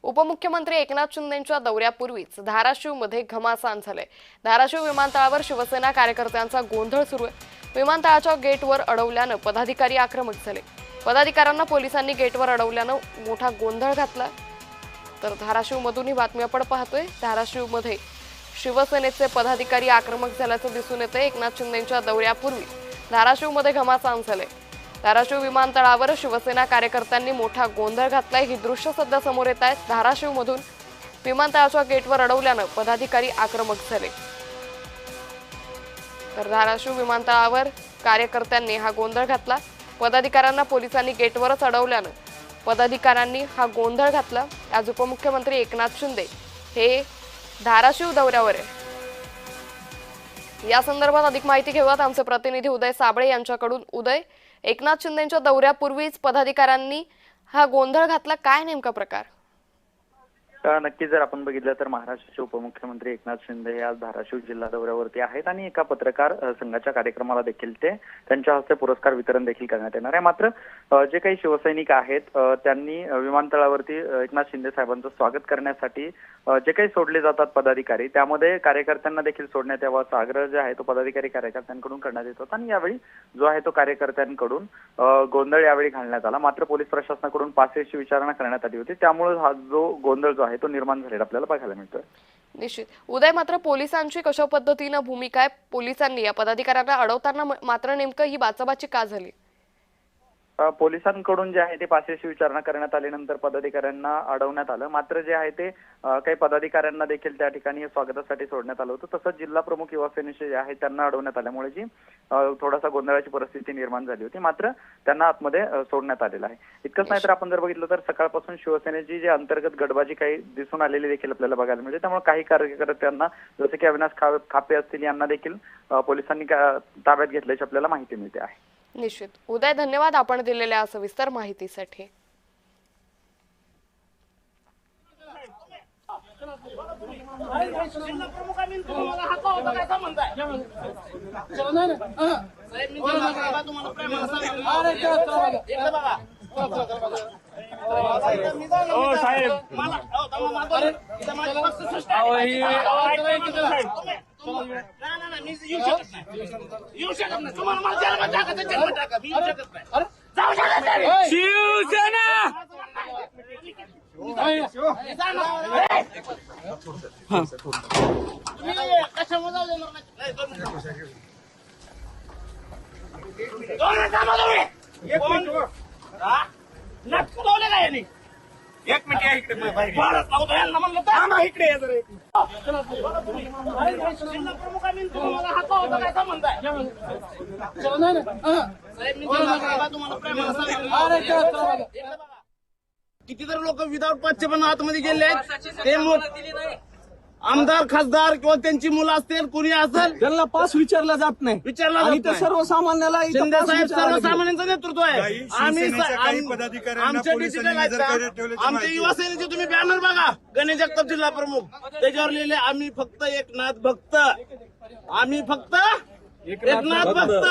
उपमुख्यमंत्री एकनाथ शिंदेंच्या दौऱ्यापूर्वीच धाराशिवमध्ये घमासान झाले। धाराशिव विमानतळावर शिवसेना कार्यकर्त्यांचा गोंधळ सुरू आहे। विमानतळाच्या गेटवर अडवल्यानं पदाधिकारी आक्रमक झाले। पदाधिकाऱ्यांना पोलिसांनी गेटवर अडवल्यानं मोठा गोंधळ घातला। तर धाराशिवमधून ही बातमी आपण पाहतोय। धाराशिवमध्ये शिवसेनेचे पदाधिकारी आक्रमक झाल्याचं दिसून येते। एकनाथ शिंदेंच्या दौऱ्यापूर्वी धाराशिवमध्ये घमासान झाले। धाराशिव विमानतळावर शिवसेना कार्यकर्त्यांनी मोठा गोंधळ घातलाय। ही दृश्य सध्या समोर येत आहेत। धाराशिवमधून विमानतळाच्या गेटवर अडवल्यानं पदाधिकारी आक्रमक झाले। तर धाराशिव विमानतळावर कार्यकर्त्यांनी हा गोंधळ घातला। पदाधिकाऱ्यांना पोलिसांनी गेटवरच अडवल्यानं पदाधिकाऱ्यांनी हा गोंधळ घातला। आज उपमुख्यमंत्री एकनाथ शिंदे हे धाराशिव दौऱ्यावर आहे। या संदर्भात अधिक माहिती घेऊयात आमचे प्रतिनिधी उदय साबळे यांच्याकडून। उदय, एकनाथ शिंदेंच्या दौऱ्यापूर्वीच पदाधिकाऱ्यांनी हा गोंधळ घातला, काय नेमका प्रकार? नक्कीच जर आपण बघितलं तर महाराष्ट्राचे उपमुख्यमंत्री एकनाथ शिंदे हे आज धाराशिव जिल्हा दौऱ्यावरती आहेत आणि एका पत्रकार संघाच्या कार्यक्रमाला देखील ते त्यांच्या हस्ते पुरस्कार वितरण देखील करण्यात येणार आहे। मात्र जे काही शिवसैनिक आहेत त्यांनी विमानतळावरती एकनाथ शिंदे साहेबांचं स्वागत करण्यासाठी जे काही सोडले जातात पदाधिकारी, त्यामध्ये कार्यकर्त्यांना देखील सोडण्यात यावा असा आग्रह जे आहे तो पदाधिकारी कार्यकर्त्यांकडून करण्यात येत होता आणि यावेळी जो आहे तो कार्यकर्त्यांकडून गोंधळ यावेळी घालण्यात आला। मात्र पोलीस प्रशासनाकडून पासेची विचारणा करण्यात आली होती, त्यामुळे हा जो गोंधळ जो आहे तो निर्माण झालेला आपल्याला बघायला मिळतोय। निश्चित उदय, मात्र पोलिसांची कशा पद्धतीने भूमिका आहे? पोलिसांनी या पदाधिकाऱ्यांना अडवताना मात्र नेमकं ही बाचाबाची का झाली? पोलिसांकडून जे आहे ते पासेची विचारणा करण्यात आल्यानंतर पदाधिकाऱ्यांना अडवण्यात आलं। मात्र जे आहे ते काही पदाधिकाऱ्यांना देखील त्या ठिकाणी स्वागतासाठी सोडण्यात आलं होतं। तसंच जिल्हा प्रमुख युवा सेनेचे जे आहे त्यांना अडवण्यात आल्यामुळे जी थोडासा गोंधळाची परिस्थिती निर्माण झाली होती। मात्र त्यांना आतमध्ये सोडण्यात आलेलं आहे। इतकंच नाही तर आपण जर बघितलं तर सकाळपासून शिवसेनेची जी अंतर्गत गडबाजी काही दिसून आलेली देखील आपल्याला बघायला मिळते। त्यामुळे काही कार्यकर्त्यांना जसे की अविनाश खापे असतील यांना देखील पोलिसांनी ताब्यात घेतल्याची आपल्याला माहिती मिळते आहे। निश्चित उदय, धन्यवाद आपण दिलेल्या सविस्तर माहितीसाठी। एक मिनिट या इकडे इकडे किती तर लोक विदाउट पाचशे पण आतमध्ये गेले आहेत। ते आमदार खासदार किंवा त्यांची मुलं असतील, कुणी असेल, त्यांना पास विचारला जात नाही, विचारला सर्वसामान्याला। शिंदे साहेब सर्वसामान्यांचं नेतृत्व आहे। आमच्या डिजिटल आमच्या युवा सेनेचे तुम्ही बॅनर बघा, गणेश जगताप जिल्हा प्रमुख, त्याच्यावर लिहिले आम्ही फक्त एकनाथ भक्त, आम्ही फक्त एकनाथ भक्त।